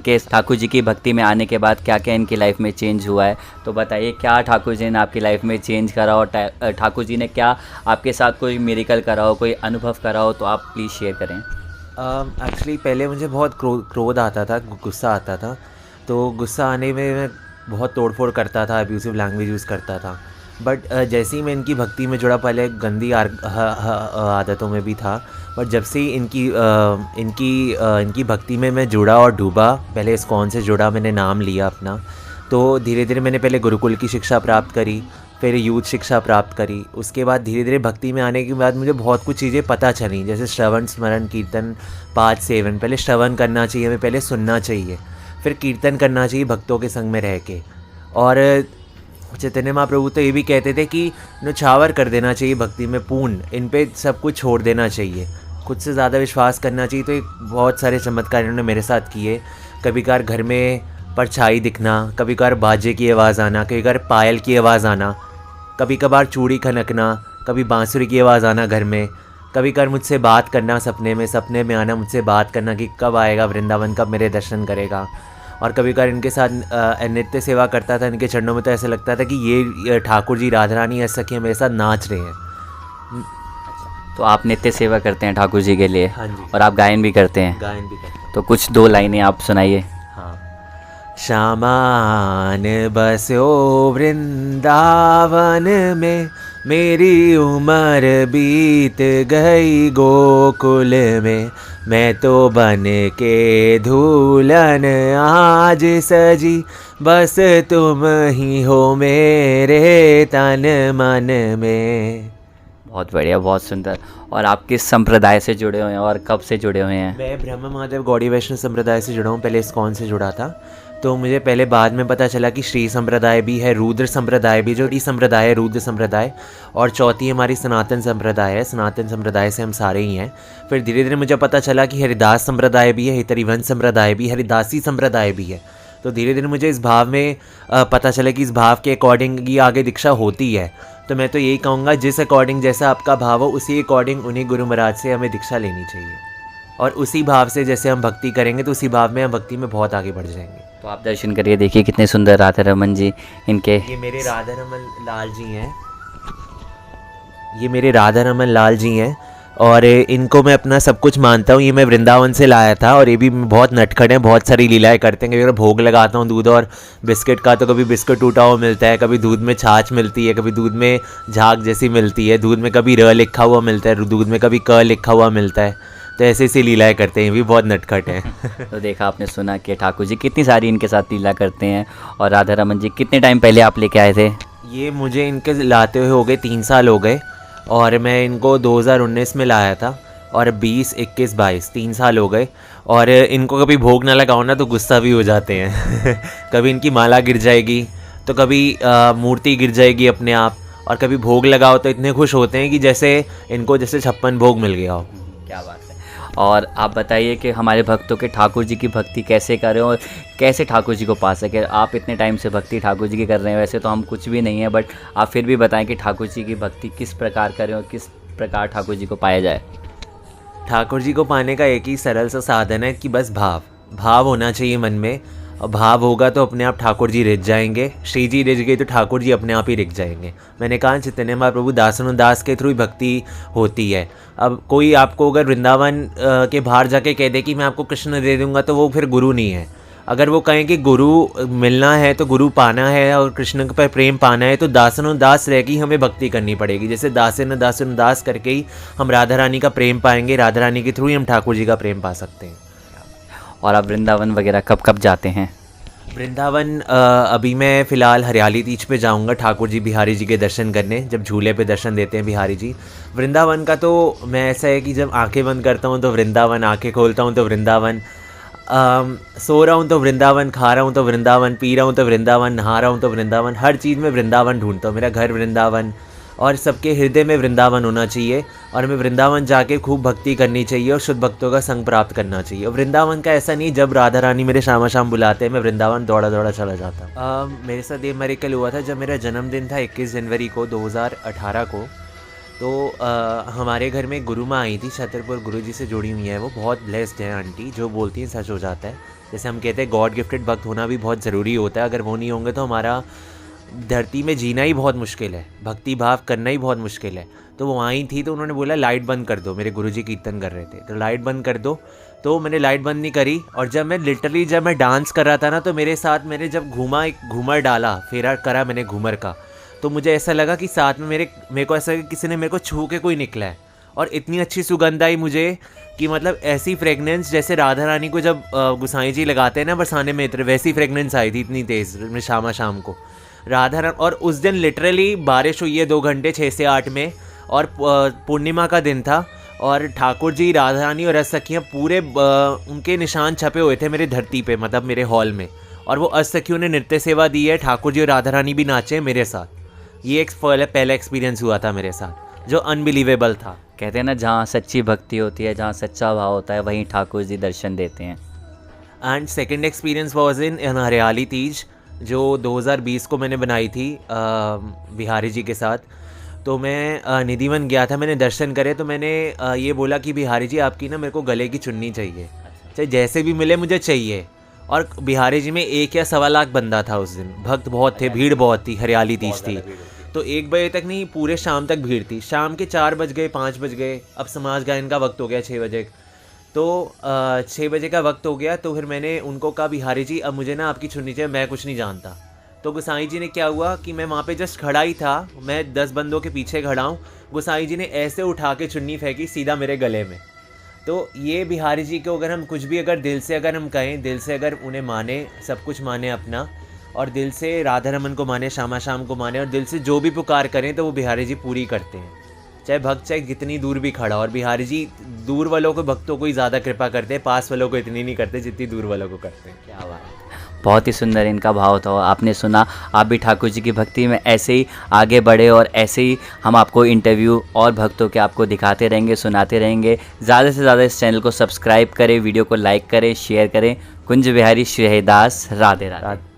इनके ठाकुर जी की भक्ति में आने के बाद क्या क्या इनकी लाइफ में चेंज हुआ है। तो बताइए क्या ठाकुर जी ने आपकी लाइफ में चेंज करा और ठाकुर जी ने क्या आपके साथ कोई मिरेकल करा हो, कोई अनुभव करा हो, तो आप प्लीज़ शेयर करें। एक्चुअली पहले मुझे बहुत क्रोध आता था, गुस्सा आता था। तो गुस्सा आने में मैं बहुत तोड़-फोड़ करता था, अब्यूसिव लैंग्वेज यूज़ करता था। बट जैसे ही मैं इनकी भक्ति में जुड़ा, पहले गंदी आदतों में भी था। बट जब से ही इनकी भक्ति में मैं जुड़ा और डूबा, पहले इस्कॉन से जुड़ा, मैंने नाम लिया अपना, तो धीरे-धीरे मैंने पहले गुरुकुल की शिक्षा प्राप्त करी, फिर यूथ शिक्षा प्राप्त करी। उसके बाद धीरे-धीरे भक्ति में आने के बाद मुझे बहुत कुछ चीज़ें पता चलीं, जैसे श्रवण, स्मरण, कीर्तन, पाठ, सेवन। पहले श्रवण करना चाहिए हमें, पहले सुनना चाहिए, फिर कीर्तन करना चाहिए भक्तों के संग में रह के। और चैतन्य महाप्रभु तो ये भी कहते थे कि न्यौछावर कर देना चाहिए भक्ति में पूर्ण, इन पे सब कुछ छोड़ देना चाहिए, खुद से ज़्यादा विश्वास करना चाहिए। तो एक बहुत सारे चमत्कार इन्होंने मेरे साथ किए। कभी कभार घर में परछाई दिखना, कभी कभार बाजे की आवाज़ आना, कभी कभार पायल की आवाज़ आना, कभी कभार चूड़ी खनकना, कभी बांसुरी की आवाज़ आना घर में, कभी कभार मुझसे बात करना, सपने में आना, मुझसे बात करना कि कब आएगा वृंदावन, कब मेरे दर्शन करेगा। और कभी कभार इनके साथ नृत्य सेवा करता था इनके चरणों में, तो ऐसा लगता था कि ये ठाकुर जी, राधा रानी, ऐसा कि मेरे साथ नाच रहे हैं। तो आप नित्य सेवा करते हैं ठाकुर जी के लिए? हाँ जी। और आप गायन भी करते हैं? गायन भी करता हूँ। तो कुछ 2 लाइनें आप सुनाइए। हाँ। शामान बस्यो वृंदावन में, मेरी उम्र बीत गई गोकुल में, मैं तो बन के धूलन आज सजी, बस तुम ही हो मेरे तन मन में। बहुत बढ़िया, बहुत सुंदर। और आप किस संप्रदाय से जुड़े हुए हैं और कब से जुड़े हुए हैं? मैं ब्रह्म महादेव गौड़ी वैष्णव संप्रदाय से जुड़ा हूँ। पहले इस्कॉन से जुड़ा था, तो मुझे पहले बाद में पता चला कि श्री संप्रदाय भी है, रुद्र संप्रदाय भी, जो टी संप्रदाय है, रुद्र संप्रदाय, और चौथी हमारी सनातन संप्रदाय है। सनातन संप्रदाय से हम सारे ही हैं। फिर धीरे धीरे मुझे पता चला कि हरिदास संप्रदाय भी है, हितरिवंश संप्रदाय भी, हरिदासी संप्रदाय भी है। तो धीरे धीरे मुझे इस भाव में पता चला कि इस भाव के अकॉर्डिंग ही आगे दीक्षा होती है। तो मैं तो यही कहूँगा, जिस अकॉर्डिंग जैसा आपका भाव हो, उसी अकॉर्डिंग उन्हीं गुरु महाराज से हमें दीक्षा लेनी चाहिए। और उसी भाव से जैसे हम भक्ति करेंगे, तो उसी भाव में हम भक्ति में बहुत आगे बढ़ जाएंगे। तो आप दर्शन करिए, देखिए कितने सुंदर राधा रमन जी इनके। ये मेरे राधा रमन लाल जी हैं, ये मेरे राधा रमन लाल जी हैं। और इनको मैं अपना सब कुछ मानता हूँ। ये मैं वृंदावन से लाया था, और ये भी बहुत नटखट हैं, बहुत सारी लीलाएं करते हैं। कभी अगर भोग लगाता हूँ दूध और बिस्किट का, तो कभी बिस्किट टूटा हुआ मिलता है, कभी दूध में छाछ मिलती है, कभी दूध में झाग जैसी मिलती है, दूध में कभी र लिखा हुआ मिलता है, दूध में कभी क लिखा हुआ मिलता है। तो ऐसे ऐसी लीलाएं करते हैं, ये भी बहुत नटखट हैं। तो देखा आपने, सुना कि ठाकुर जी कितनी सारी इनके साथ लीला करते हैं। और राधा रमन जी कितने टाइम पहले आप लेके आए थे? ये मुझे इनके लाते हुए हो गए 3 साल हो गए, और मैं इनको 2019 में लाया था, और 20, 21, 22 3 साल हो गए। और इनको कभी भोग ना लगाओ ना तो गुस्सा भी हो जाते हैं। कभी इनकी माला गिर जाएगी, तो कभी मूर्ति गिर जाएगी अपने आप, और कभी भोग लगाओ तो इतने खुश होते हैं कि जैसे इनको 56 भोग मिल गया हो। क्या बात है। और आप बताइए कि हमारे भक्तों के ठाकुर जी की भक्ति कैसे करें और कैसे ठाकुर जी को पा सके। आप इतने टाइम से भक्ति ठाकुर जी की कर रहे हैं, वैसे तो हम कुछ भी नहीं है, बट आप फिर भी बताएं कि ठाकुर जी की भक्ति किस प्रकार करें और किस प्रकार ठाकुर जी को पाया जाए। ठाकुर जी को पाने का एक ही सरल सा साधन है कि बस भाव होना चाहिए मन में, और भाव होगा तो अपने आप ठाकुर जी रिझ जाएंगे। श्री जी रिझ गए तो ठाकुर जी अपने आप ही रिझ जाएंगे। मैंने कहा चैतन्य महाप्रभु दास के थ्रू ही भक्ति होती है। अब कोई आपको अगर वृंदावन के बाहर जाके कह दे कि मैं आपको कृष्ण दे दूंगा, तो वो फिर गुरु नहीं है। अगर वो कहें कि गुरु मिलना है तो गुरु पाना है और कृष्ण पर प्रेम पाना है, तो दास रह के हमें भक्ति करनी पड़ेगी। जैसे दासन दास करके ही हम राधा रानी का प्रेम पाएंगे, राधा रानी के थ्रू ही हम ठाकुर जी का प्रेम पा सकते हैं। और आप वृंदावन वगैरह कब कब जाते हैं? वृंदावन अभी मैं फ़िलहाल हरियाली तीज पे जाऊंगा ठाकुर जी बिहारी जी के दर्शन करने, जब झूले पे दर्शन देते हैं बिहारी जी। वृंदावन का तो मैं ऐसा है कि जब आंखें बंद करता हूँ तो वृंदावन, आंखें खोलता हूँ तो वृंदावन, सो रहा हूँ तो वृंदावन, खा रहा हूँ तो वृंदावन, पी रहा हूँ तो वृंदावन, नहा रहा हूँ तो वृंदावन, हर चीज़ में वृंदावन ढूंढता हूँ। मेरा घर वृंदावन, और सबके हृदय में वृंदावन होना चाहिए, और हमें वृंदावन जाके खूब भक्ति करनी चाहिए और शुद्ध भक्तों का संग प्राप्त करना चाहिए। और वृंदावन का ऐसा नहीं, जब राधा रानी मेरे शाम शाम बुलाते हैं मैं वृंदावन दौड़ा दौड़ा चला जाता। मेरे साथ ये मेरिकल हुआ था जब मेरा जन्मदिन था 21 जनवरी को 2018 को। तो हमारे घर में गुरु माँ आई थी, छतरपुर गुरु जी से जुड़ी हुई हैं, वो बहुत ब्लेस्ड हैं आंटी, जो बोलती हैं सच हो जाता है। जैसे हम कहते हैं गॉड गिफ्टेड भक्त होना भी बहुत ज़रूरी होता है, अगर वो नहीं होंगे तो हमारा धरती में जीना ही बहुत मुश्किल है, भक्ति भाव करना ही बहुत मुश्किल है। तो वो आई थी तो उन्होंने बोला लाइट बंद कर दो, मेरे गुरुजी कीर्तन कर रहे थे तो लाइट बंद कर दो। तो मैंने लाइट बंद नहीं करी, और जब मैं डांस कर रहा था ना, तो मेरे साथ मैंने जब घूमा, एक घूमर डाला, फेरा करा मैंने घूमर का, तो मुझे ऐसा लगा कि साथ में मेरे को ऐसा किसी ने मेरे को छू के कोई निकला है, और इतनी अच्छी सुगंध आई मुझे कि मतलब ऐसी फ्रेगनेंस जैसे राधा रानी को जब गुसाई जी लगाते हैं ना बरसाने में इत्र, वैसी फ्रेगनेंस आई थी इतनी तेज़ में शाम को राधा रानी। और उस दिन लिटरली बारिश हुई है 2 घंटे 6 से 8 में, और पूर्णिमा का दिन था, और ठाकुर जी, राधा रानी और अष्टसखियाँ पूरे उनके निशान छपे हुए थे मेरे धरती पे, मतलब मेरे हॉल में, और वो अष्टसखियों ने नृत्य सेवा दी है, ठाकुर जी और राधा रानी भी नाचे मेरे साथ। ये एक पहला एक्सपीरियंस हुआ था मेरे साथ जो अनबिलीवेबल था। कहते हैं ना, जहाँ सच्ची भक्ति होती है, जहाँ सच्चा भाव होता है, वहीं ठाकुर जी दर्शन देते हैं। And second experience was in हरियाली तीज, जो 2020 को मैंने बनाई थी बिहारी जी के साथ। तो मैं निधिवन गया था, मैंने दर्शन करे, तो मैंने ये बोला कि बिहारी जी आपकी ना मेरे को गले की चुन्नी चाहिए, चाहे जैसे भी मिले मुझे चाहिए। और बिहारी जी में 1 या सवा लाख बंदा था उस दिन, भक्त बहुत थे, भीड़ बहुत थी, हरियाली तीज थी। तो 1 बजे तक नहीं, पूरे शाम तक भीड़ थी। शाम के 4 बज गए, 5 बज गए, अब समाज गायन का वक्त हो गया 6 बजे। तो 6 बजे का वक्त हो गया, तो फिर मैंने उनको कहा बिहारी जी अब मुझे ना आपकी चुन्नी चाहिए, मैं कुछ नहीं जानता। तो गोसाई जी ने क्या हुआ कि मैं वहाँ पे जस्ट खड़ा ही था, मैं 10 बंदों के पीछे खड़ा हूँ, गोसाई जी ने ऐसे उठा के चुन्नी फेंकी सीधा मेरे गले में। तो ये बिहारी जी को अगर हम कुछ भी अगर दिल से अगर हम कहें, दिल से अगर उन्हें माने, सब कुछ माने अपना, और दिल से राधा रमन को माने, श्यामा श्याम को माने, और दिल से जो भी पुकार करें तो वो बिहारी जी पूरी करते हैं, चाहे भक्त चाहे कितनी दूर भी खड़ा। और बिहारी जी दूर वालों को, भक्तों को ही ज़्यादा कृपा करते हैं, पास वालों को इतनी नहीं करते जितनी दूर वालों को करते हैं। क्या बात है, बहुत ही सुंदर इनका भाव था। आपने सुना, आप भी ठाकुर जी की भक्ति में ऐसे ही आगे बढ़े, और ऐसे ही हम आपको इंटरव्यू और भक्तों के आपको दिखाते रहेंगे, सुनाते रहेंगे। ज़्यादा से ज़्यादा इस चैनल को सब्सक्राइब करें, वीडियो को लाइक करें, शेयर करें। कुंज बिहारी श्रेयदास, राधे राधे। राधे।